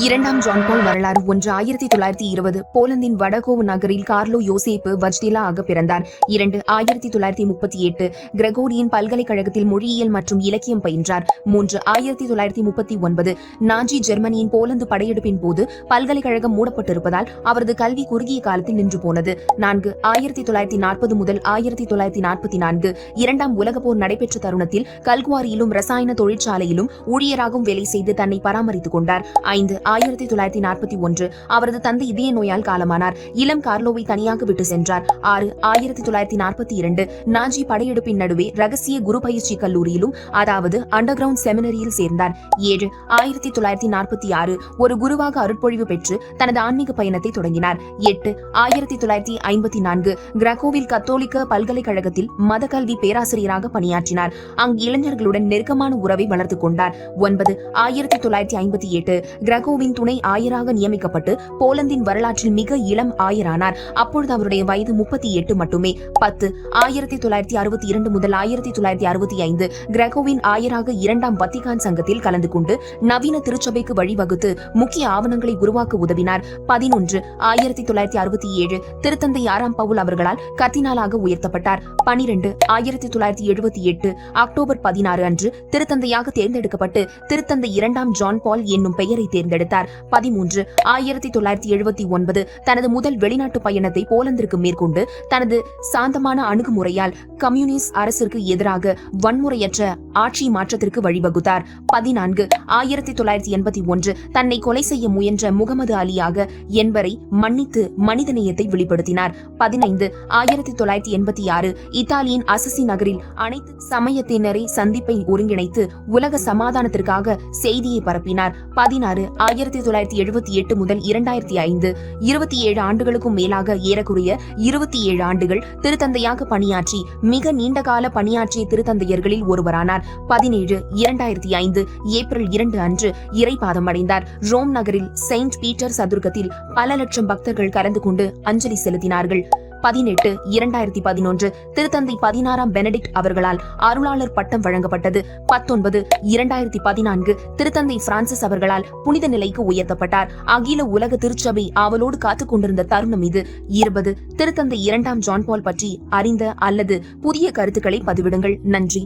இரண்டாம் ஜான் பால் வரலாறு 1920 போலந்தின் வடகோவ் நகரில் கார்லோ யோசேப்பு வஜ்டிலா ஆக பிறந்தார். 1938 கிரெகோரியன் பல்கலைக்கழகத்தில் மொழியியல் மற்றும் இலக்கியம் பயின்றார். 1939 நாஜி ஜெர்மனியின் போலந்து படையெடுப்பின் போது பல்கலைக்கழகம் மூடப்பட்டிருப்பதால் அவரது கல்வி குறுகிய காலத்தில் நின்று போனது. 1940 முதல் 1944 இரண்டாம் உலகப் போர் நடைபெற்ற தருணத்தில் கல்குவாரியிலும் ரசாயன தொழிற்சாலையிலும் ஊழியராகவும் வேலை செய்து தன்னை பராமரித்துக் கொண்டார். 1941 அவரது தந்தை இதய நோயால் காலமானார். இளம் கார்லோவை தனியாக விட்டு சென்றார். 1942 நாஜி படையெடுப்பின் நடுவே ரகசிய குரு பயிற்சி கல்லூரியிலும் அதாவது அண்டர் கிரவுண்ட் செமினரியில் சேர்ந்தார். 1946 ஒரு குருவாக அருட்பொழிவு பெற்று தனது ஆன்மீக பயணத்தை தொடங்கினார். 1954 கிராக்கோவில் கத்தோலிக்க பல்கலைக்கழகத்தில் மத கல்வி பேராசிரியராக பணியாற்றினார். அங்கு இளைஞர்களுடன் நெருக்கமான உறவை வளர்த்துக் கொண்டார். 1958 கிராக்கோவின் துணை ஆயராக நியமிக்கப்பட்டு போலந்தின் வரலாற்றில் மிக இளம் ஆயரானார். அப்பொழுது அவருடைய வயது 38 மட்டுமே. 1962 முதல் 1965 கிராக்கோவின் ஆயராக இரண்டாம் வத்திகான் சங்கத்தில் கலந்து கொண்டு நவீன திருச்சபைக்கு வழிவகுத்து முக்கிய ஆவணங்களை உருவாக்க உதவினார். 1967 திருத்தந்தை 6ஆம் பவுல் அவர்களால் கர்தினாலாக உயர்த்தப்பட்டார். 1978 அக்டோபர் 16 அன்று திருத்தந்தையாக தேர்ந்தெடுக்கப்பட்டு திருத்தந்தை 2ஆம் ஜான் பால் என்னும் பெயரை தேர்ந்தெடுத்தார். 1979 தனது முதல் வெளிநாட்டு பயணத்தை போலந்திற்கு மேற்கொண்டு தனது சாந்தமான அணுகுமுறையால் கம்யூனிஸ்ட் அரசிற்கு எதிராக வன்முறையற்ற ஆட்சி மாற்றத்திற்கு வழிவகுத்தார். 1981 தன்னை கொலை செய்ய முயன்ற முகமது அலியாக என்பரை மன்னித்து மனிதநேயத்தை வெளிப்படுத்தினார். 1986 இத்தாலியின் அசசி நகரில் அனைத்து சமயத்தினரை சந்திப்பை ஒருங்கிணைத்து உலக சமாதானத்திற்காக செய்தியை பரப்பினார். 1978 முதல் 2005 27 ஆண்டுகளுக்கும் மேலாக ஏறக்குறைய 27 ஆண்டுகள் திருத்தந்தையாக பணியாற்றி மிக நீண்டகால பணியாற்றிய திருத்தந்தையர்களில் ஒருவரானார். 2005 ஏப்ரல் 2 அன்று இறைபாதம் அடைந்தார். ரோம் நகரில் செயின்ட் பீட்டர் சதுர்க்கத்தில் பல லட்சம் பக்தர்கள் கலந்து கொண்டு அஞ்சலி செலுத்தினார்கள். 2011 திருத்தந்தை 16ஆம் பெனடிக்ட் அவர்களால் அருளாளர் பட்டம் வழங்கப்பட்டது. 2014 திருத்தந்தை பிரான்சிஸ் அவர்களால் புனித நிலைக்கு உயர்த்தப்பட்டார். அகில உலக திருச்சபை ஆவலோடு காத்துக் கொண்டிருந்த தருணம் இது. 20 திருத்தந்தை 2ஆம் ஜான் பால் பற்றி அறிந்த அல்லது புதிய கருத்துக்களை பதிவிடுங்கள். நன்றி.